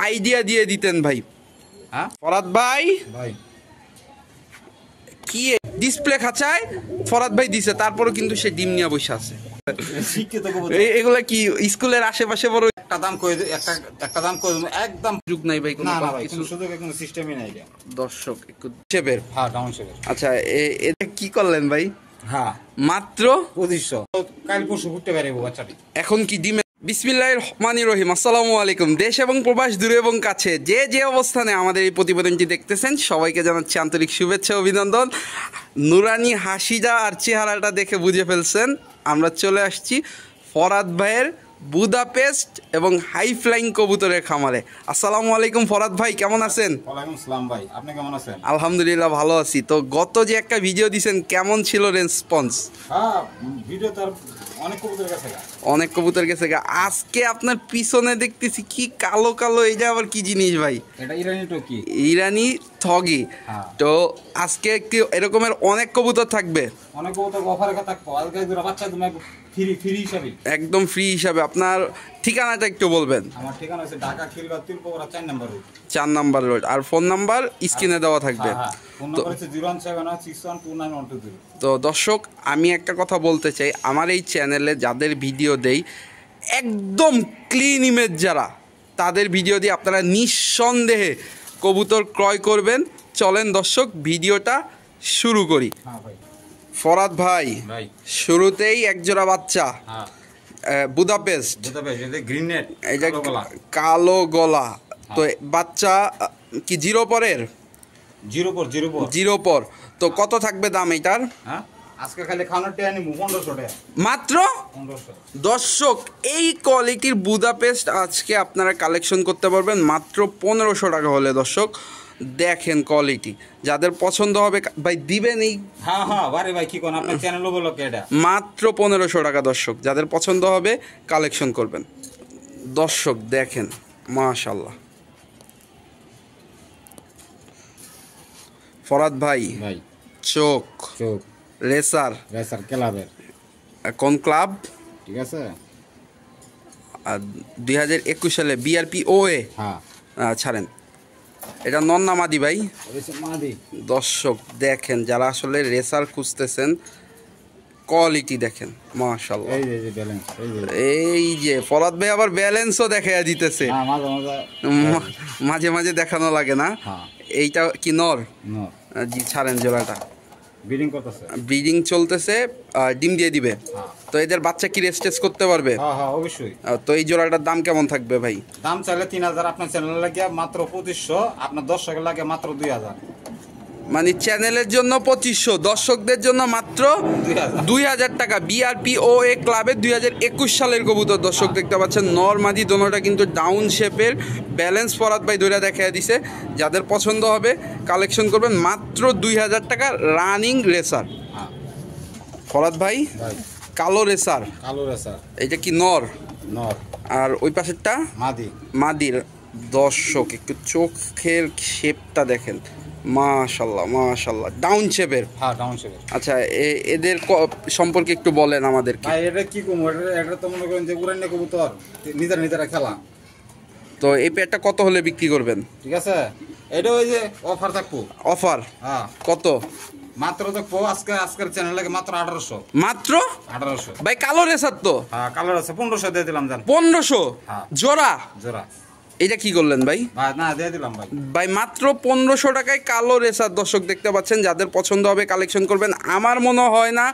Idea দিয়ে দিতেন ভাই। হ্যাঁ ফরাদ ভাই ভাই কি ডিসপ্লে খাঁচায় ফরাদ ভাই দিছে, তারপরে কিন্তু সে ডিম নিয়ে বসে আছে। শিক্ষিত কবুতর। এগুলা কি স্কুলের আশেপাশে বড় একটা দাম কই একটা দাম কই একদম যুগ নাই ভাই, কোনো না না ভাই কিছু কোনো সুযোগ কোনো সিস্টেমই নাই এটা। দর্শক একটু শেপের। হ্যাঁ ডাউন শেপের। আচ্ছা এটা কি করলেন ভাই? হ্যাঁ মাত্র 2500 কাল পরশু ফুটতে পারে বাচ্চাটি। এখন কি ডিমে? বিসমিল্লাহির রহমানির রহিম। আসসালামু আলাইকুম। দেশ এবং প্রবাস দূরে এবং কাছে যে যে অবস্থানে আমাদের এই প্রতিবেদনটি দেখতেছেন সবাইকে জানাচ্ছি আন্তরিক শুভেচ্ছা অভিনন্দন। নুরানি হাসিটা আর চেহারাটা দেখে বুঝে ফেলছেন আমরা চলে আসছি ফরাদ ভাইয়ের বুদাপেস্ট এবং হাই ফ্লাইং কবুতরের খামারে। আসসালামু আলাইকুম ফরাদ ভাই, কেমন আছেন? ওয়ালাইকুম আসসালাম ভাই, আপনি কেমন আছেন? আলহামদুলিল্লাহ ভালো আছি। তো গত যে একটা ভিডিও দিয়েছেন কেমন ছিল রেসপন্স? হ্যাঁ ভিডিও তার অনেক কবুতরের কাছে অনেক কবুতর গেছে। আজকে আপনার পিছনে দেখতেছি কি কালো কালো, এটা আবার কি জিনিস ভাই? এটা ইরানি টকি, ইরানি থগি। তো আজকে কি এরকমের অনেক কবুতর থাকবে? অনেক কবুতর অফারে থাকবে। আজকে দুটো বাচ্চা তুমি ফ্রি ফ্রি হিসাবে, একদম ফ্রি হিসাবে। আপনার ঠিকানাটা একটু বলবেন? আমার ঠিকানা আছে Dhaka Khilgaon Tilpora 4 number road. 4 number road. আর ফোন নাম্বার স্ক্রিনে দেওয়া থাকবে। হ্যাঁ ফোন নাম্বার হচ্ছে 017612912। তো দর্শক আমি একটা কথা বলতে চাই, আমার এই চ্যানেলে যাদের ভিডিও দেই একদম ক্লিন ইমেজ যারা, তাদের ভিডিও দিয়ে আপনারা নিঃসন্দেহে কবুতর ক্রয় করবেন। চলেন দর্শক ভিডিওটা শুরু করি। হ্যাঁ ভাই ফরাদ ভাই ভাই শুরুতেই একজোড়া বাচ্চা হ্যাঁ বুদাপেস্ট, এটা গ্রিন নেট, এটা কালো গলা। তো বাচ্চা কি জিরো পরের? জিরো পর। তো কত থাকবে দাম এটার? হ্যাঁ আজকে খালি খাওয়ানোর টাকা নিব 1500 টাকা মাত্র। 1500। দর্শক এই কোয়ালিটির বুদাপেস্ট আজকে আপনারা কালেকশন করতে পারবেন মাত্র 1500 টাকা হলে। দর্শক দেখেন কোয়ালিটি, যাদের পছন্দ হবে ভাই দিবেন এই। হ্যাঁ হ্যাঁ বারে ভাই কি কোন আপনার চ্যানেল বলো কে এটা? মাত্র 1500 টাকা। দর্শক যাদের পছন্দ হবে কালেকশন করবেন। দর্শক দেখেন মাশাআল্লাহ ফরাদ ভাই ভাই চোখ চোখ রেসার ক্লাবের কোন ক্লাব? ঠিক আছে। আর 2021 সালে BRPOA হ্যাঁ ছাড়েন। এটা নন্নামাদি ভাই। মাদি। দর্শক দেখেন যারা আসলে রেসার খুঁজতেছেন কোয়ালিটি দেখেন মাশাআল্লাহ। এই যে ব্যালেন্স এই যে ফরাদ ভাই আবার ব্যালেন্সও দেখাইয়া দিতেছে। হ্যাঁ মাঝে মাঝে দেখানো লাগে না? হ্যাঁ এইটা কি নর? নর। জি ছাড়েন জোড়াটা। ব্রিডিং করতেছে, ব্রিডিং চলতেছে, ডিম দিয়ে দিবে। হ্যাঁ তো এদের বাচ্চা কি রেস্টেজ করতে পারবে? হ্যাঁ হ্যাঁ অবশ্যই। তো এই জোড়াটার দাম কেমন থাকবে ভাই? দাম চাইলে 3000, আপনার চ্যানেল লাগে মাত্র 2500, আপনার দর্শকের লাগে মাত্র 2000। মানে চ্যানেলের জন্য 2500, দর্শকদের জন্য মাত্র 2000 টাকা। BRPOA ক্লাবের 2021 সালের কবুতর দর্শক দেখতে পাচ্ছেন। নরমাদি দোনোটা কিন্তু ডাউন শেপের, ব্যালেন্স ফরাদ ভাই ধরে দেখাইয়া দিছে। যাদের পছন্দ হবে কালেকশন করবেন মাত্র 2000 টাকা। রানিং রেসার ফরাদ ভাই, কালো রেসার। এটা কি নর? নর। আর ওই পাশেরটা মাদির। দর্শক একটু চোখের শেপটা দেখেন মাশাআল্লাহ মাশাআল্লাহ। ডাউন শেপের। হ্যাঁ ডাউন শেপের। আচ্ছা এদের সম্পর্কে একটু বলেন আমাদেরকে। ভাই এটা কি কম, এটা তো মনে করেন যে উড়ান কবুতর নিজেরা খেলা। তো এই পেয়ারটা কত হলে বিক্রি করবেন? ঠিক আছে, এটা ওই যে অফার থাকবো। অফার? হ্যাঁ কত? মাত্র দেখবো আজকের চ্যানেল লাগে মাত্র 1800। মাত্র 1800 ভাই। কালো রেসার তো? হ্যাঁ কালার আছে 1500 দিয়ে দিলাম। জান 1500 জোড়া? জোড়া। এটা কি করলেন ভাই? ভাই না দিয়ে দিলাম ভাই। ভাই মাত্র 1500 টাকায় কালো রেসার দর্শক দেখতে পাচ্ছেন। যাদের পছন্দ হবে কালেকশন করবেন। আমার মনে হয় না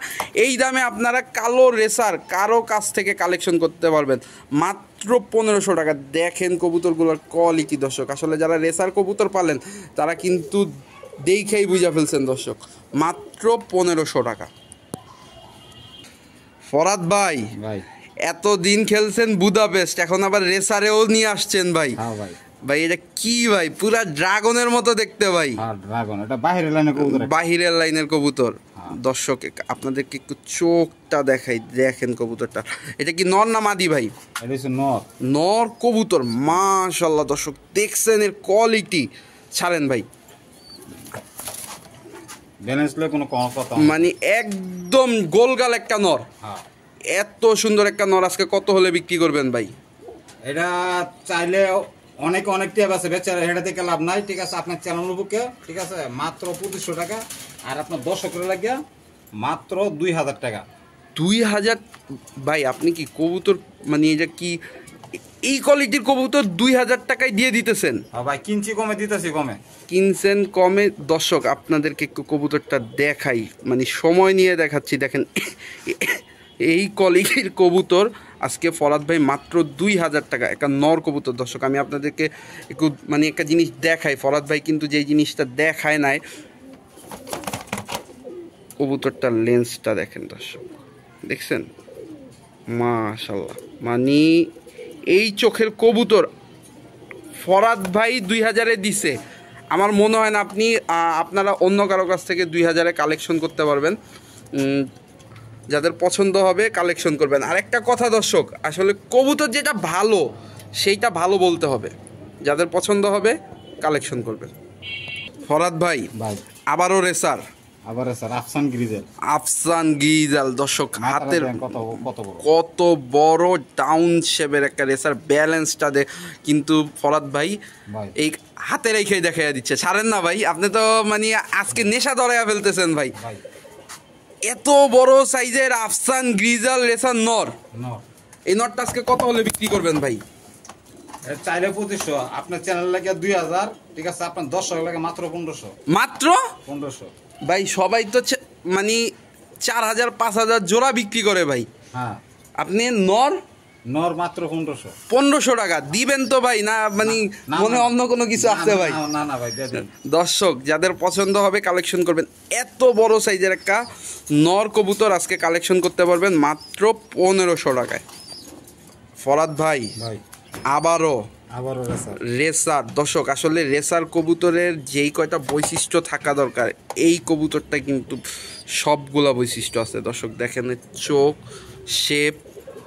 এই দামে আপনারা কালো রেসার কারো কাছ থেকে কালেকশন করতে পারবেন। মাত্র 1500 টাকা। দেখেন কবুতরগুলোর কোয়ালিটি দর্শক। আসলে যারা রেসার কবুতর পালেন তারা কিন্তু দেখেই বুঝা ফেলছেন দর্শক। মাত্র 1500 টাকা। ফরাদ ভাই এতদিন খেলছেন বুদাপেস্ট, এখন আবার রেসারেও নিয়ে আসছেন ভাই। হ্যাঁ ভাই। ভাই এটা কি ভাই? পুরা ড্রাগনের মতো দেখতে ভাই। হ্যাঁ ড্রাগন, এটা বাহিরের লাইনের কবুতর। বাহিরের লাইনের কবুতর। দর্শক আপনাদেরকে একটু চোখটা দেখাই, দেখেন কবুতরটা। এটা কি নর না মাদি ভাই? এটা হচ্ছে নর। নর কবুতর মাশাআল্লাহ। দর্শক দেখছেন এর কোয়ালিটি? ছাড়েন ভাই। ব্যালেন্স লয় কোনো কথা, মানে একদম গোলগাল একটা নর। হ্যাঁ এত সুন্দর একটা নর আজকে কত হলে বিক্রি করবেন ভাই? এটা চাইলে অনেকে অনেক টিয়া আছে বেচারা, হেঁটে থেকে লাভ নাই। ঠিক আছে, আপনার চ্যানেল বুকে ঠিক আছে মাত্র 2500 টাকা, আর আপনার দর্শকের লাগিয়া মাত্র 2000 টাকা। 2000? ভাই আপনি কি কবুতর মানে এটা কি এই কোয়ালিটির কবুতর 2000 টাকায় দিয়ে দিতেছেন? ভাই কিনছি কমে, দিতেছি কমে। কিনছেন কমে। দর্শক আপনাদেরকে একটু কবুতরটা দেখাই, মানে সময় নিয়ে দেখাচ্ছি। দেখেন এই কোয়ালিটির কবুতর আজকে ফরাদ ভাই মাত্র 2000 টাকা, একটা নর কবুতর। দর্শক আমি আপনাদেরকে একটু মানে একটা জিনিস দেখাই, ফরাদ ভাই কিন্তু যেই জিনিসটা দেখায় নাই, কবুতরটার লেন্সটা দেখেন দর্শক, দেখছেন? মাশাআল্লাহ, মানে এই চোখের কবুতর ফরাদ ভাই 2000-এ দিছে। আমার মনে হয় না আপনারা অন্য কারো কাছ থেকে 2000-এ কালেকশন করতে পারবেন। যাদের পছন্দ হবে কালেকশন করবেন। আর একটা কথা দর্শক, আসলে কবুতর যেটা ভালো সেইটা ভালো বলতে হবে, যাদের পছন্দ হবে কালেকশন করবেন। ফরাদ ভাই ভাই আবারও রেসার, আবার স্যার আফসান গ্রিজেল। আফসান গিজাল। দর্শক হাতের কত কত বড়, কত বড় ডাউন শেপের একটা রেসার, ব্যালেন্সটা কিন্তু ফরাদ ভাই ভাই এই হাতে রেখেই দেখাইয়া দিচ্ছে। ছাড়েন না ভাই, আপনি তো মানে আজকে নেশা ধরাইয়া ফেলতেছেন ভাই। ভাই এত বড় সাইজের আফসান গ্রিজাল রেসার নর, নর, এই নরটা আজকে কত হলে বিক্রি করবেন ভাই? এটা চাইলে 2500, আপনার চ্যানেল লাগে 2000। ঠিক আছে, আপনার দর্শক লাগে মাত্র 1500। মাত্র 1500 ভাই, সবাই তো মানে 4000 5000 জোড়া বিক্রি করে ভাই। হ্যাঁ, আপনি নর নর মাত্র 1500। 1500 টাকা দিবেন তো ভাই? না মানে না, মনে না, অন্য কোনো কিছু আছে ভাই? না না ভাই, দিয়ে দিন। দর্শক যাদের পছন্দ হবে কালেকশন করবেন। এত বড় সাইজের একটা নর কবুতর আজকে কালেকশন করতে পারবেন মাত্র 1500 টাকায়। ফরাদ ভাই ভাই আবারও আবারও রেসার। রেসার। দর্শক আসলে রেসার কবুতরের যেই কয়টা বৈশিষ্ট্য থাকা দরকার, এই কবুতরটা কিন্তু সবগুলা বৈশিষ্ট্য আছে। দর্শক দেখেন চোখ, শেপ,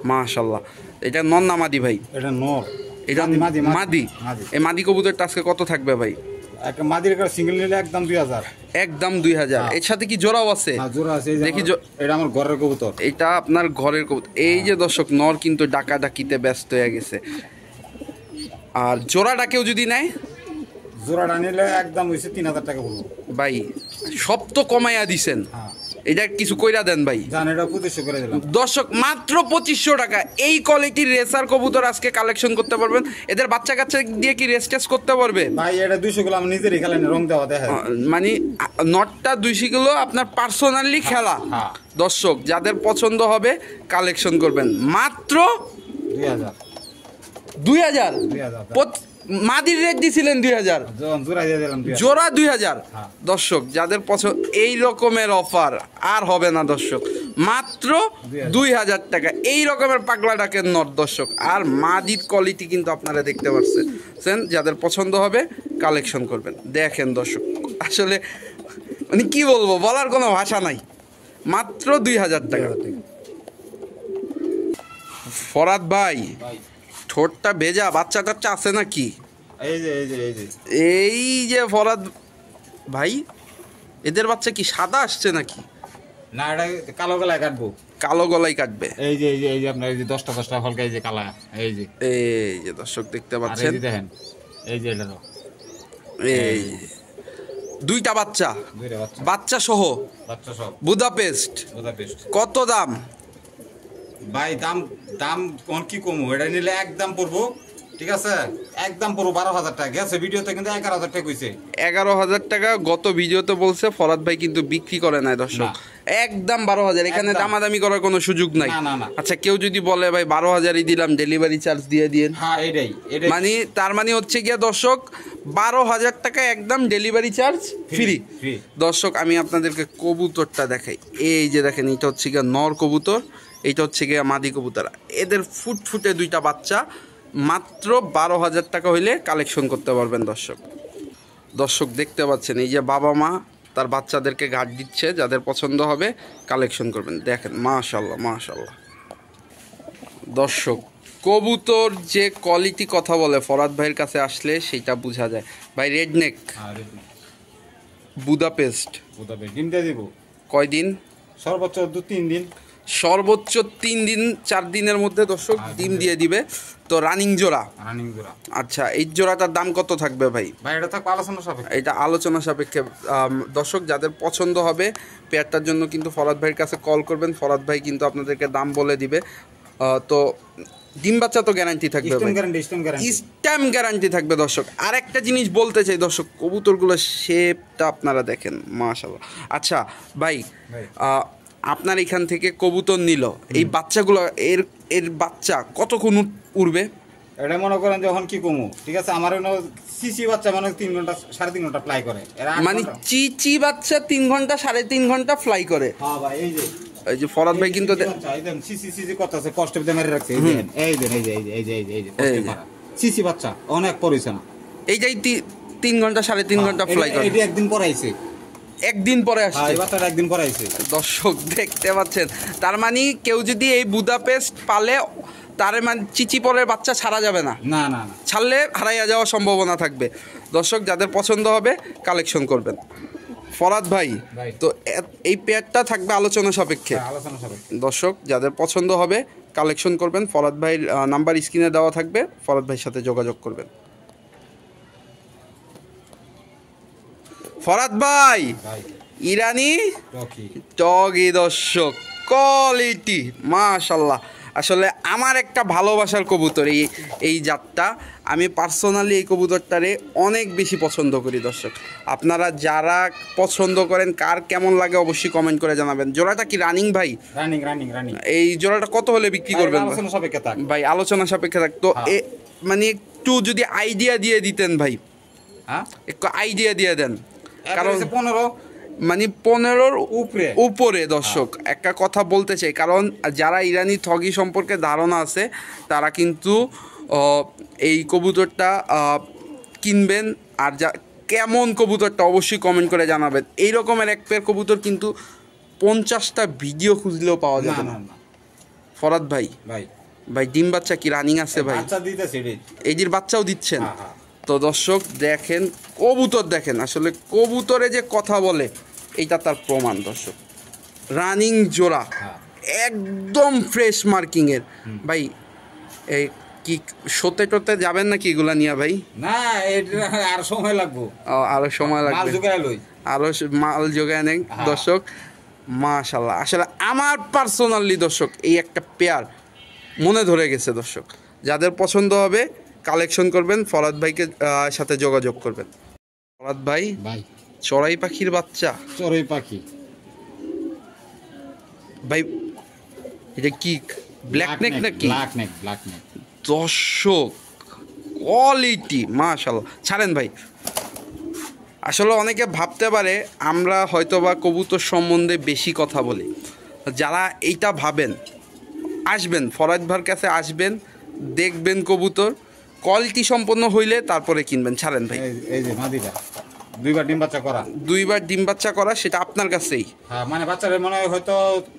মাশাল্লাহ। এটা নর না মাদি ভাই? এটা নর, এটা মাদি মাদি। মাদি। এই মাদি কবুতরটা আজকে কত থাকবে ভাই? একটা মাদির একটা সিঙ্গেল নিলে একদম 2000। একদম 2000। এর সাথে কি জোড়াও আছে? হ্যাঁ, জোড়া আছে। এই যে দেখি এটা আমার ঘরের কবুতর। এটা আপনার ঘরের কবুতর। এই যে দর্শক নর কিন্তু ডাকাডাকিতে ব্যস্ত হয়ে গেছে। আর জোড়াটা কেউ যদি নেয়, জোড়াটা নিলে একদম হইছে 3000 টাকা পড়বো ভাই সব তো কমাইয়া দিছেন, হ্যাঁ, এটা কিছু কইরা দেন ভাই। জান এটা 2500 করে দিলাম। দর্শক মাত্র 2500 টাকা এই কোয়ালিটির রেসার কবুতর আজকে কালেকশন করতে পারবেন। এদের বাচ্চা কাচ্চা দিয়ে কি রেস টেস করতে পারবে ভাই? এটা 200 কিলো আমি নিজেরই খেলেন, রং দেওয়া দেখা যায়। মানে নটটা 200 কিলো আপনার পার্সোনালি খেলা। হ্যাঁ। দর্শক যাদের পছন্দ হবে কালেকশন করবেন মাত্র 2000। 2000। 2000 মাদির রেট দিছিলেন 2000, জোড়া দিয়ে দিলাম 2000। জোড়া 2000। হ্যাঁ। দর্শক যাদের পছন্দ এই রকমের অফার আর হবে না দর্শক, মাত্র 2000 টাকা এই রকমের পাগলা ডাকের নট দর্শক। আর মাদির কোয়ালিটি কিন্তু আপনারা দেখতে পাচ্ছেন, যাদের পছন্দ হবে কালেকশন করবেন। দেখেন দর্শক আসলে মানে কি বলবো, বলার কোনো ভাষা নাই। মাত্র 2000 টাকা। ফরাদ ভাই ভাই ঠোঁটটা ভেজা, বাচ্চা টাচ্চা আছে নাকি? এই যে এই যে এই যে এই যে ফরাদ ভাই, এদের বাচ্চা কি সাদা আসছে নাকি? না, এটা কালো গলায় কাটবো। কালো গলাই কাটবে। এই যে এই যে এই যে আপনার এই যে 10টা ফলকা, এই যে কালা, এই যে এই যে দর্শক দেখতে আর এই পাচ্ছেন, যে দেখেন এই যে এটা এই দুইটা বাচ্চা, দুইটা বাচ্চা, বাচ্চা সহ বাচ্চা সব বুদাপেস্ট। বুদাপেস্ট। কত দাম ভাই দাম দাম কোন কি কমু? এটা নিলে একদম পড়বো, ঠিক আছে, একদম পড়বো 12,000 টাকা। গেছে ভিডিওতে কিন্তু 11,000 টাকা কইছে। 11,000 টাকা গত ভিডিওতে বলছে। ফরাদ ভাই কিন্তু বিক্রি করে নাই দর্শক, একদম 12,000। এখানে একদম। দামাদামি করার কোনো সুযোগ নাই। না, না, না। আচ্ছা কেউ যদি বলে ভাই 12,000-ই দিলাম, ডেলিভারি চার্জ দিয়ে দিন, হ্যাঁ, এটাই মানে তার মানে হচ্ছে গিয়া দর্শক 12,000 টাকা একদম ডেলিভারি চার্জ ফ্রি। ফ্রি। দর্শক আমি আপনাদেরকে কবুতরটা দেখাই, এই যে দেখেন এটা হচ্ছে গিয়া নর কবুতর, এইটা হচ্ছে গিয়া মাদি কবুতর। এদের ফুটফুটে দুইটা বাচ্চা মাত্র 12,000 টাকা হইলে কালেকশন করতে পারবেন দর্শক। দর্শক দেখতে পাচ্ছেন এই যে বাবা মা তার বাচ্চাদেরকে ঘাট দিচ্ছে, যাদের পছন্দ হবে কালেকশন করবেন। দেখেন মাশাল্লাহ মাশাল্লাহ। দর্শক কবুতর যে কোয়ালিটি কথা বলে ফরাদ ভাইয়ের কাছে আসলে সেইটা বোঝা যায়। ভাই রেডনেক আর বুদাপেস্ট বুদাপেস্ট ডিম দিয়ে দিব কয়দিন? সর্বোচ্চ 2-3 দিন। সর্বোচ্চ 3 দিন 4 দিনের মধ্যে দর্শক ডিম দিয়ে দিবে। তো রানিং জোড়া। আচ্ছা, এই জোড়াটার দাম কত থাকবে ভাই? এটা আলোচনা সাপেক্ষে। দর্শক যাদের পছন্দ হবে পেয়ারটার জন্য কিন্তু ফরাদ ভাইয়ের কাছে কল করবেন, ফরাদ ভাই কিন্তু আপনাদেরকে দাম বলে দিবে। তো ডিম বাচ্চা তো গ্যারান্টি থাকবে ভাই, স্ট্যাম্প গ্যারান্টি থাকবে দর্শক। আর একটা জিনিস বলতে চাই দর্শক, কবুতরগুলোর শেপটা আপনারা দেখেন মাশাআল্লাহ। আচ্ছা ভাই, আপনার এখান থেকে কবুতর নিল, এই বাচ্চাগুলো এর বাচ্চা কতক্ষণ উড়বে? এটা মনে করেন যখন কি কমু, ঠিক আছে, আমার সিসি বাচ্চা মানে 3 ঘন্টা 3.5 ঘন্টা ফ্লাই করে। মানে চিচি বাচ্চা 3 ঘন্টা 3.5 ঘন্টা ফ্লাই করে। হ্যাঁ ভাই, এই যে ফরাদ ভাই কিন্তু সিসি করতেছে, কষ্ট দিয়ে মেরে রাখছে। এই সিসি বাচ্চা অনেক পরিছে না, এইটাই 3 ঘন্টা 3.5 ঘন্টা ফ্লাই করে। এটা একদিন পরে আইছে, একদিন পরে আসছে বাচ্চাটা, একদিন পরে আইছে দর্শক দেখতে পাচ্ছেন। তার মানে কেউ যদি এই বুদাপেস্ট পালে তার মানে চিচি পরের বাচ্চা ছাড়া যাবে না, না না, ছাড়লে হারাইয়া যাওয়ার সম্ভাবনা থাকবে। দর্শক যাদের পছন্দ হবে কালেকশন করবেন। ফরাদ ভাই, তো এই পেয়ারটা থাকবে আলোচনা সাপেক্ষে। দর্শক যাদের পছন্দ হবে কালেকশন করবেন। ফরাদ ভাইয়ের নাম্বার স্ক্রিনে দেওয়া থাকবে, ফরাদ ভাইয়ের সাথে যোগাযোগ করবেন। ফরাদ ভাই, ইরানি টগি দর্শক কোয়ালিটি মাশাআল্লাহ। আসলে আমার একটা ভালোবাসার কবুতর এই জাতটা। আমি পার্সোনালি এই কবুতরটারে অনেক বেশি পছন্দ করি দর্শক। আপনারা যারা পছন্দ করেন, কার কেমন লাগে অবশ্যই কমেন্ট করে জানাবেন। জোড়াটা কি রানিং ভাই? রানিং। এই জোড়াটা কত হলে বিক্রি করবেন ভাই? আলোচনা সাপেক্ষে থাক। তো মানে একটু যদি আইডিয়া দিয়ে দিতেন ভাই, একটু আইডিয়া দিয়ে দেন। কারণ 15 মানে 15-র উপরে দর্শক একটা কথা বলতে চাই, কারণ যারা ইরানি ঠগি সম্পর্কে ধারণা আছে তারা কিন্তু এই কবুতরটা কিনবেন। আর যা কেমন কবুতরটা অবশ্যই কমেন্ট করে জানাবেন। এই রকমের এক পেয়ার কবুতর কিন্তু 50টা ভিডিও খুঁজলেও পাওয়া যাবে না। ফরাদ ভাই, ভাই ডিম বাচ্চা কি রানিং আছে ভাই? এইদির বাচ্চাও দিচ্ছেন? তো দর্শক দেখেন, কবুতর দেখেন, আসলে কবুতরে যে কথা বলে এইটা তার প্রমাণ দর্শক। রানিং জোড়া, একদম ফ্রেশ মার্কিংয়ের। ভাই এই কি শোতে টোতে যাবেন নাকি এগুলা নিয়ে ভাই? না, আর সময় লাগবে, আরো সময় লাগবে, আরো মাল জোগায় নেন দর্শক। মাশাআল্লাহ, আসলে আমার পার্সোনালি দর্শক এই একটা পেয়ার মনে ধরে গেছে দর্শক। যাদের পছন্দ হবে কালেকশন করবেন, ফরাদ ভাইকে সাথে যোগাযোগ করবেন। ফরাদ ভাই, চড়াই পাখির বাচ্চা, চড়াই পাখি ভাই, এটা কি ব্ল্যাক নেক নাকি? ব্ল্যাক নেক দর্শক কোয়ালিটি মাশাআল্লাহ। ছাড়েন ভাই, আসলে অনেকে ভাবতে পারে আমরা হয়তোবা কবুতর সম্বন্ধে বেশি কথা বলি। যারা এইটা ভাবেন, আসবেন ফরাদ ভাইয়ের কাছে, আসবেন দেখবেন কবুতর কোয়ালিটি সম্পন্ন হইলে তারপরে কিনবেন। ছাড়েন ভাই, এই যে মাদিটা 2বার ডিম বাচ্চা করা, সেটা আপনার কাছেই। হ্যাঁ, মানে বাচ্চারে মনে হয় হয়তো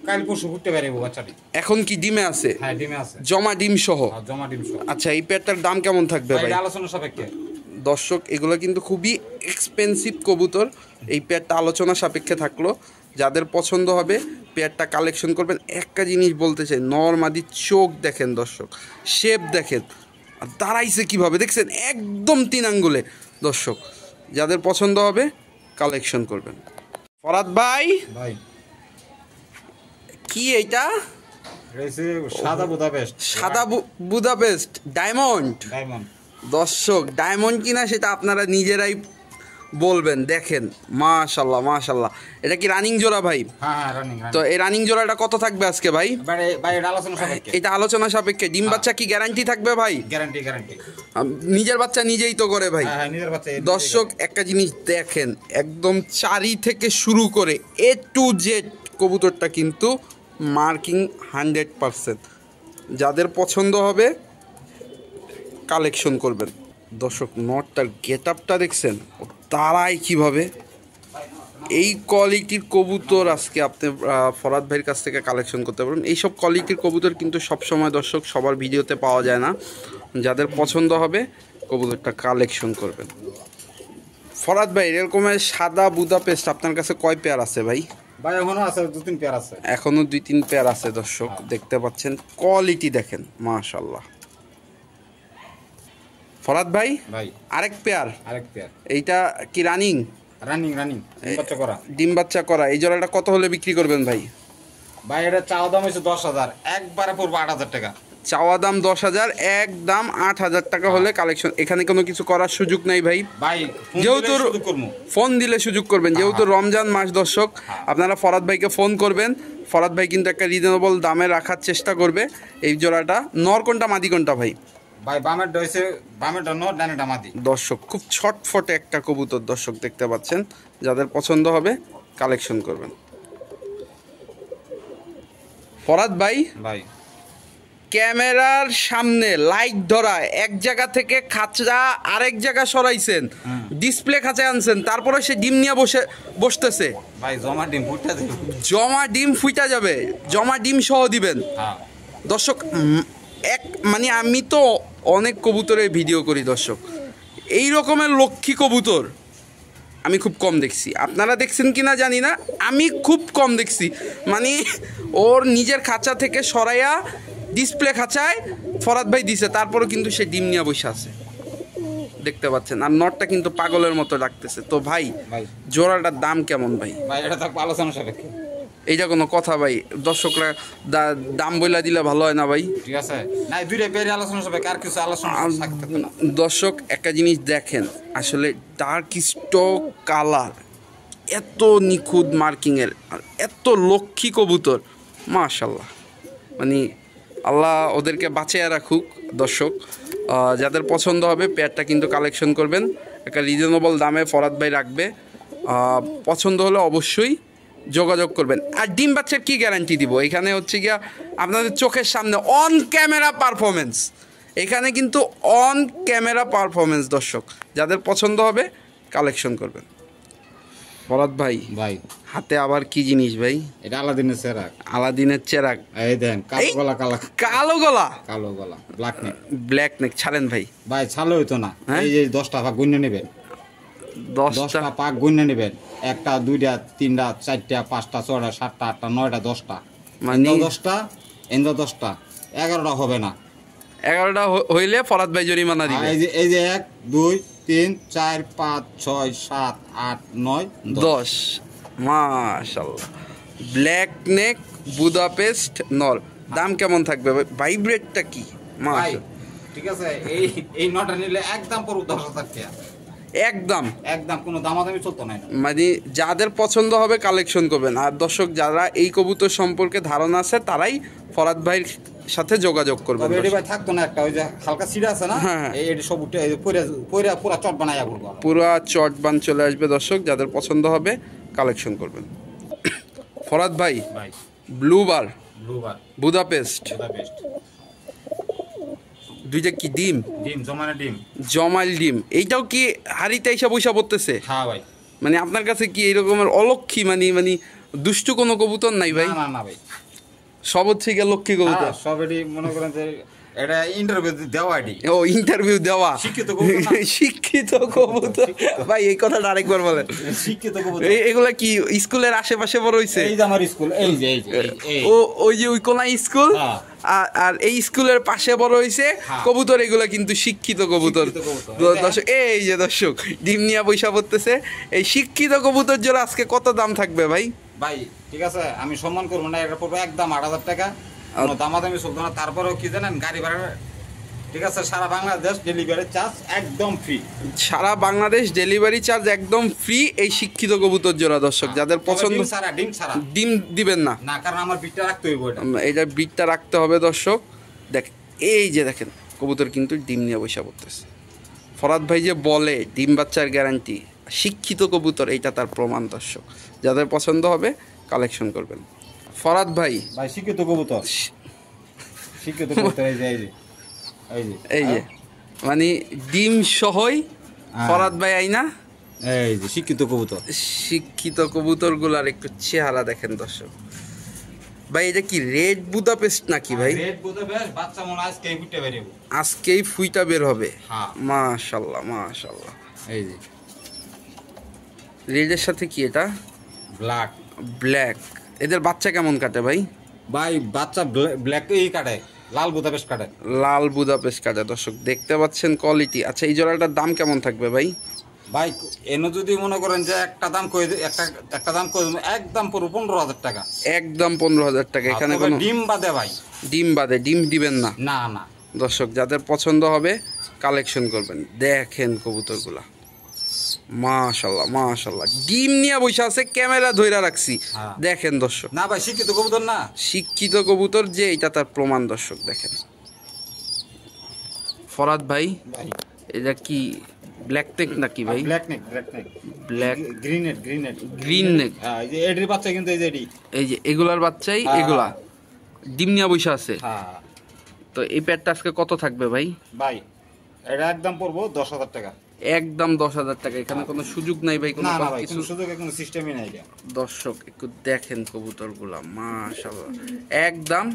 কাল পরশু ফুটতে পারে বাচ্চাটি। এখন কি ডিমে আছে? হ্যাঁ, ডিমে আছে, জমা ডিম সহ। আচ্ছা, এই পেয়ারটার দাম কেমন থাকবে ভাই? আলোচনা সাপেক্ষে দর্শক। এগুলো কিন্তু খুবই এক্সপেন্সিভ কবুতর, এই পেয়ারটা আলোচনা সাপেক্ষে থাকলো। যাদের পছন্দ হবে পেয়ারটা কালেকশন করবেন। একটা জিনিস বলতে চাই, নরমাদি চোখ দেখেন দর্শক, শেপ দেখেন, দাঁড়াইছে কিভাবে দেখছেন, একদম 3 আঙ্গুলে দর্শক। যাদের পছন্দ হবে কালেকশন করবেন। ফরাদ ভাই, কি এইটা? সাদা বুদাপেস্ট ডায়মন্ড। দর্শক ডায়মন্ড কিনা সেটা আপনারা নিজেরাই বলবেন। দেখেন মাশাআল্লাহ মাশাআল্লাহ। এটা কি রানিং জোড়া ভাই? হ্যাঁ, রানিং। তো এই রানিং জোড়াটা কত থাকবে আজকে ভাই? এটা আলোচনা সাপেক্ষে। ডিম বাচ্চা কি গ্যারান্টি থাকবে ভাই? গ্যারান্টি। নিজের বাচ্চা নিজেই তো করে ভাই। দর্শক একটা জিনিস দেখেন, একদম চারি থেকে শুরু করে A to Z কবুতরটা কিন্তু মার্কিং 100%। যাদের পছন্দ হবে কালেকশন করবেন। দর্শক নটটার গেট আপটা দেখছেন, তারাই কিভাবে এই কোয়ালিটির কবুতর আজকে আপনি ফরাদ ভাইয়ের কাছ থেকে কালেকশন করতে পারবেন। এইসব কোয়ালিটির কবুতর কিন্তু সবসময় দর্শক সবার ভিডিওতে পাওয়া যায় না। যাদের পছন্দ হবে কবুতরটা কালেকশন করবেন। ফরাদ ভাই, এরকমের সাদা বুদাপেস্ট আপনার কাছে কয় পেয়ার আছে ভাই? ভাই এখনো আছে 2-3 পেয়ার আছে, এখনো 2-3 পেয়ার আছে দর্শক দেখতে পাচ্ছেন। কোয়ালিটি দেখেন মাশাআল্লাহ। ফরাদ ভাই আরেক পেয়ার এইটা কি রানিং? রানিং ডিম বাচ্চা করা। এই জোড়াটা কত হলে বিক্রি করবেন ভাই? ভাই এটা চাওয়া দাম হচ্ছে 10,000, একবারে পড়বে 8,000 টাকা। চাওয়া দাম 10,000, একদম 8,000 টাকা হলে কালেকশন। এখানে কোনো কিছু করার সুযোগ নাই ভাই, যেহেতু ফোন দিলে সুযোগ করবেন, যেহেতু রমজান মাস দর্শক। আপনারা ফরাদ ভাইকে ফোন করবেন, ফরাদ ভাই কিন্তু একটা রিজনেবল দামে রাখার চেষ্টা করবে। এই জোড়াটা নর কোনটা মাদি কোনটা ভাই? ভাই বামেরটা হইছে, বামেরটা নর, ডানেরটা মাদি। দর্শক খুব ছটফটে একটা কবুতর দর্শক দেখতে পাচ্ছেন, যাদের পছন্দ হবে কালেকশন করবেন। ফরাদ ভাই ক্যামেরার সামনে লাইট ধরা এক জায়গা থেকে খাঁচা আরেক জায়গা সরাইছেন, ডিসপ্লে খাঁচায় আনছেন, তারপরে সে ডিম নিয়ে বসতেছে ভাই। জমা ডিম ফুইটা যাবে, জমা ডিম সহ দিবেন দর্শক। মানে আমি তো অনেক কবুতরের ভিডিও করি দর্শক, এই রকমের লক্ষ্মী কবুতর আমি খুব কম দেখছি। আপনারা দেখছেন কিনা জানি না, আমি খুব কম দেখছি। মানে ওর নিজের খাঁচা থেকে সরাইয়া ডিসপ্লে খাঁচায় ফরাদ ভাই দিছে, তারপরে কিন্তু সে ডিম নিয়ে বসে আছে দেখতে পাচ্ছেন। আর নটটা কিন্তু পাগলের মতো লাগতেছে। তো ভাই জোড়াটার দাম কেমন ভাই? এটা থাকবে আলোচনা সাপেক্ষে। এইটা কোনো কথা ভাই? দর্শকরা দাম বইলা দিলে ভালো হয় না ভাই? ঠিক আছে, না দুইটা পেয়ারে আলোচনা সাপেক্ষে, আর কিছু আলোচনা থাকতে না। দর্শক একটা জিনিস দেখেন, আসলে ডার্ক স্টক কালার, এত নিখুঁত মার্কিংয়ের, আর এত লক্ষ্মী কবুতর মাশাআল্লাহ। মানে আল্লাহ ওদেরকে বাঁচিয়ে রাখুক দর্শক। যাদের পছন্দ হবে পেয়ারটা কিন্তু কালেকশন করবেন, একটা রিজনেবল দামে ফরাদ ভাই রাখবে। পছন্দ হলে অবশ্যই যোগাযোগ করবেন। আর ডিম বাচ্চার কী গ্যারান্টি দিব? এখানে হচ্ছে গিয়া আপনাদের চোখের সামনে অন ক্যামেরা পারফরমেন্স, এখানে কিন্তু অন ক্যামেরা পারফরমেন্স দর্শক। যাদের পছন্দ হবে কালেকশন করবেন। ফরাদ ভাই হাতে আবার কি জিনিস ভাই? এটা আলাদিনের চেরাগ। আলাদিনের চেরাগ। এই দেন কালো গলা, কালো গলা ব্ল্যাক নেক। ছাড়েন ভাই, ছাড়লে হইতো না। এই যে 10টা ভাগ গুণে নেবেন, 10টা পাক গুণে নেবেন। 1টা 2টা 3টা 4টা 5টা 6টা 7টা 8টা 9টা 10টা, মানে 10টা 10টা 11টা হবে না। 11টা হইলে ফরাদ ভাই জরিমানা দিবে। এই যে 1 2 3 4 5 6 7 8 9 10। মাশাআল্লাহ, ব্ল্যাক নেক বুদাপেস্ট নর। দাম কেমন থাকবে? ভাইব্রেটটা কি? ঠিক আছে, এই নটা নিলে একদম পুরো 10,000 টাকা। একদম কোনো দামাদামি চলতো না। মানে যাদের পছন্দ হবে কালেকশন করবেন। আর দর্শক যারা এই কবুতর সম্পর্কে ধারণা আছে তারাই ফরাদ ভাইয়ের সাথে যোগাযোগ করবেন। ভাই থাকতো না একটা, ওই যে হালকা সিডা আছে না, এই সব উঠে পুরা চট বানাইয়া করব, পুরা চট বান চলে আসবে দর্শক। যাদের পছন্দ হবে কালেকশন করবেন। ফরাদ ভাই ব্লুবার বুদাপেস্ট দুইটা কি ডিম? জমাইল ডিম। এইটাও কি হাড়িতে এসে পয়সা পড়তেছে? হ্যাঁ ভাই। মানে আপনার কাছে কি এই রকমের অলক্ষী মানে দুষ্টু কোনো কবুতর নাই ভাই? না ভাই, সব হচ্ছে গিয়ে লক্ষ্মী কবুতর। সবেরই মনে করেন যে এটা ইন্টারভিউ দেওয়া। ও ইন্টারভিউ দেওয়া, শিক্ষিত কবুতর। ভাই এই কথাটা আরেকবার বলেন। শিক্ষিত কবুতর এগুলা কি স্কুলের আশেপাশে বড় হইছে? এই যে আমার স্কুল, এই যে ওই যে ওই কোনা স্কুল, আর এই স্কুলের পাশে বড় হইছে কবুতর। এগুলা কিন্তু শিক্ষিত কবুতর দর্শক। এই যে দর্শক ডিম নিয়ে পয়সা পড়তেছে। এই শিক্ষিত কবুতর জোড়া আজকে কত দাম থাকবে ভাই? ঠিক আছে, আমি সম্মান করবো না, এটা পড়বে একদম 8,000 টাকা। দামাদামি চলতো না। তারপরেও কি জানেন, গাড়ি ভাড়া ঠিক আছে, সারা বাংলাদেশ ডেলিভারি চার্জ একদম ফ্রি। সারা বাংলাদেশ ডেলিভারি চার্জ একদম ফ্রি। এই শিক্ষিত কবুতর জোড়া দর্শক যাদের পছন্দ, ডিম দিবেন না, কারণ আমার বিটটা রাখতে হইব। এটা বিটটা রাখতে হবে দর্শক। এই যে দেখেন কবুতর কিন্তু ডিম নিয়ে বসে পড়তেছে। ফরাদ ভাই যে বলে ডিম বাচ্চার গ্যারান্টি, শিক্ষিত কবুতর, এইটা তার প্রমাণ দর্শক। যাদের পছন্দ হবে কালেকশন করবেন। ফরাদ ভাই শিক্ষিত কবুতর, এই যে মানে ডিম সহই ফরাদ ভাই আইনা। এই যে শিক্ষিত কবুতর গুলার একটু চেহারা দেখেন দর্শক। ভাই এটা কি রেড বুদাপেস্ট নাকি ভাই? রেড বুদাপেস্ট বাচ্চা মনে আজকেই ফুটে বের হবে। আজকেই ফুইটা বের হবে। মাশাআল্লাহ মাশাআল্লাহ। এই যে রেডের সাথে কি এটা? ব্ল্যাক। ব্ল্যাক, এদের বাচ্চা কেমন কাটে ভাই? ভাই বাচ্চা ব্ল্যাক এই কাটে, লাল বুদাপেস্ট কাটে। লাল বুদাপেস্ট কাটে দর্শক দেখতে পাচ্ছেন কোয়ালিটি। আচ্ছা এই জোড়াটার দাম কেমন থাকবে ভাই? ভাই এনে যদি মনে করেন যে একটা দাম কই একটা দাম কই একদম পুরো 15,000 টাকা, একদম 15,000 টাকা। এখানে কোনো ডিম বাদে ভাই, ডিম বাদে, ডিম দিবেন না? না না। দর্শক যাদের পছন্দ হবে কালেকশন করবেন। দেখেন কবুতরগুলা মাশাআল্লাহ মাশাআল্লাহ, ডিম নিয়ে বসে আছে, ক্যামেরা ধইরা রাখছি। দেখেন দর্শক, না ভাই শিক্ষিত কবুতর না, শিক্ষিত কবুতর যে এটা তার প্রমাণ। দর্শক দেখেন ফরাদ ভাই, এটা কি ব্ল্যাক নেক নাকি ভাই? ব্ল্যাক গ্রিন নেক। হ্যাঁ এই যে এডির বাচ্চা কিন্তু এই যে এগুলার বাচ্চাই এগুলা ডিম নিয়ে বসে আছে। হ্যাঁ তো এই প্যাডটা আজকে কত থাকবে ভাই? ভাই এটা একদম পড়বো 10,000 টাকা, একদম 10,000 টাকা। এখানে কোনো সুযোগ নাই ভাই? না না ভাই কোনো সুযোগ, কোনো সিস্টেমই নাই। দর্শক একটু দেখেন কবুতরগুলা মাশাআল্লাহ, একদম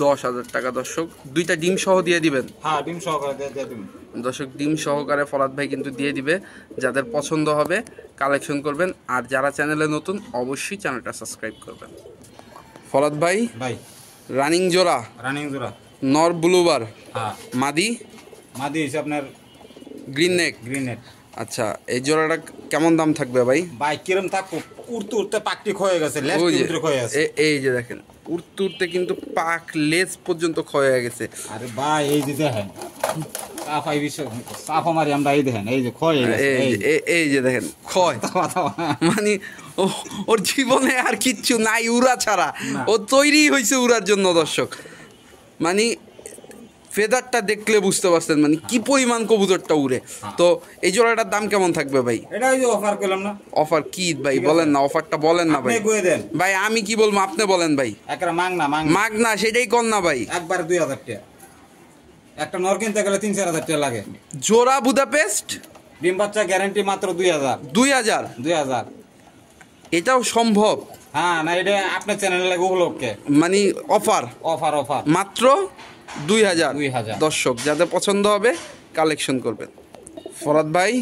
10,000 টাকা। দর্শক দুইটা ডিম সহ দিয়ে দিবেন? হ্যাঁ ডিম সহকারে দিয়ে দিবেন দর্শক, ডিম সহকারে ফরাদ ভাই কিন্তু দিয়ে দিবে। যাদের পছন্দ হবে কালেকশন করবেন, আর যারা চ্যানেলে নতুন অবশ্যই চ্যানেলটা সাবস্ক্রাইব করবেন। ফরাদ ভাই রানিং জোড়া নর ব্লুবার, হ্যাঁ মাদি হচ্ছে আপনার গ্রিন নেক। আচ্ছা এই জোড়াটা কেমন দাম থাকবে ভাই? ভাই কিরম থাকবো, উড়তে উড়তে পাকটি ক্ষয়ে গেছে, এই যে দেখেন উড়তে উড়তে কিন্তু পাক লেজ পর্যন্ত ক্ষয় হয়ে গেছে। আরে ভাই এই যে দেখেন সাফা মারি আমরা, এই দেখেন এই যে ক্ষয়, এই যে দেখেন ক্ষয়, মানে ওর জীবনে আর কিচ্ছু নাই উড়া ছাড়া, ও তৈরি হয়েছে উড়ার জন্য। দর্শক মানে ফেদারটা দেখলে বুঝতে পারছেন মানে কি পরিমাণ কবুতরটা উড়ে। তো এই জোড়াটার দাম কেমন থাকবে ভাই? এটা ওই যে অফার করলাম না। অফার কি ভাই বলেন না, অফারটা বলেন না ভাই। ভাই আমি কি বলবো আপনি বলেন ভাই। একটা মাগ না সেটাই কর না ভাই। একবার 2,000 টাকা, একটা নর কিনতে গেলে 3-4,000 টাকা লাগে। জোড়া বুদাপেস্ট ডিম বাচ্চা গ্যারান্টি মাত্র 2,000। এটাও সম্ভব? হ্যাঁ না এটা আপনার চ্যানেলে লাগে উপলক্ষে, মানে অফার মাত্র 2,000। দর্শক যাদের পছন্দ হবে কালেকশন করবেন। ফরাদ ভাই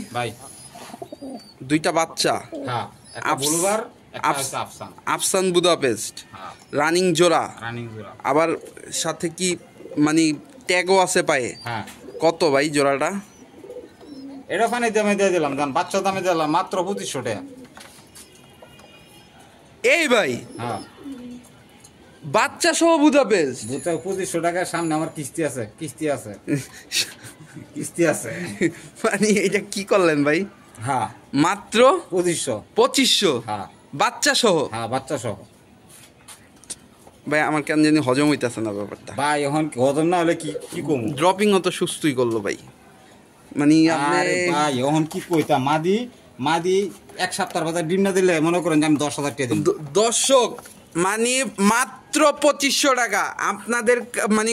দুইটা বাচ্চা, আফসান বুদাপেস্ট রানিং জোড়া, আবার সাথে কি মানে ট্যাগও আছে পায়ে। কত ভাই জোড়াটা? এটা ফানি দামে দিয়ে দিলাম, বাচ্চা দামে দিলাম মাত্র 2,500 টাকা। এই ভাই বাচ্চা সহ বুদাপেস্ট 2,500 টাকার সামনে আমার কিস্তি আছে মানে এটা কি করলেন ভাই? হ্যাঁ মাত্র 2,500। হ্যাঁ বাচ্চা সহ। ভাই আমার কেন জানি হজম হইতেছে না ব্যাপারটা ভাই। এখন হজম না হলে কি কম, ড্রপিং অত সুস্থই করলো ভাই। মানে ভাই এখন কি কইতাম, মাদি এক সপ্তাহ বাজার ডিম না দিলে মনে করেন যে আমি 10,000 টাকা দিই। দর্শক মানে মাত্র 2,500 টাকা আপনাদের মানে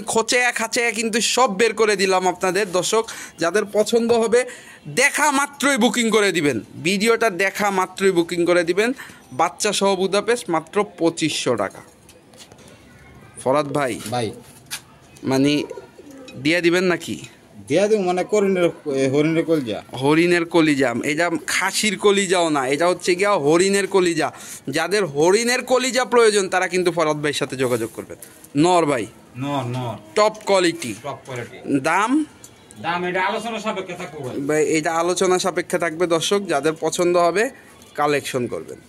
খাঁচে কিন্তু সব বের করে দিলাম আপনাদের। দর্শক যাদের পছন্দ হবে দেখা মাত্রই বুকিং করে দিবেন, ভিডিওটা দেখা মাত্রই বুকিং করে দিবেন। বাচ্চা সহ বুদাপেস্ট মাত্র 2,500 টাকা। ফরাদ ভাই মানে দিয়ে দিবেন নাকি? দিয়া দিব মানে হরিণের কলিজা। এটা খাসির কলিজাও না, এটা হচ্ছে গিয়া হরিণের কলিজা। যাদের হরিণের কলিজা প্রয়োজন তারা কিন্তু ফরাদ ভাইয়ের সাথে যোগাযোগ করবেন। নর ভাই টপ কোয়ালিটি। দাম এটা আলোচনা সাপেক্ষে থাকবে ভাই, এটা আলোচনা সাপেক্ষে থাকবে। দর্শক যাদের পছন্দ হবে কালেকশন করবেন।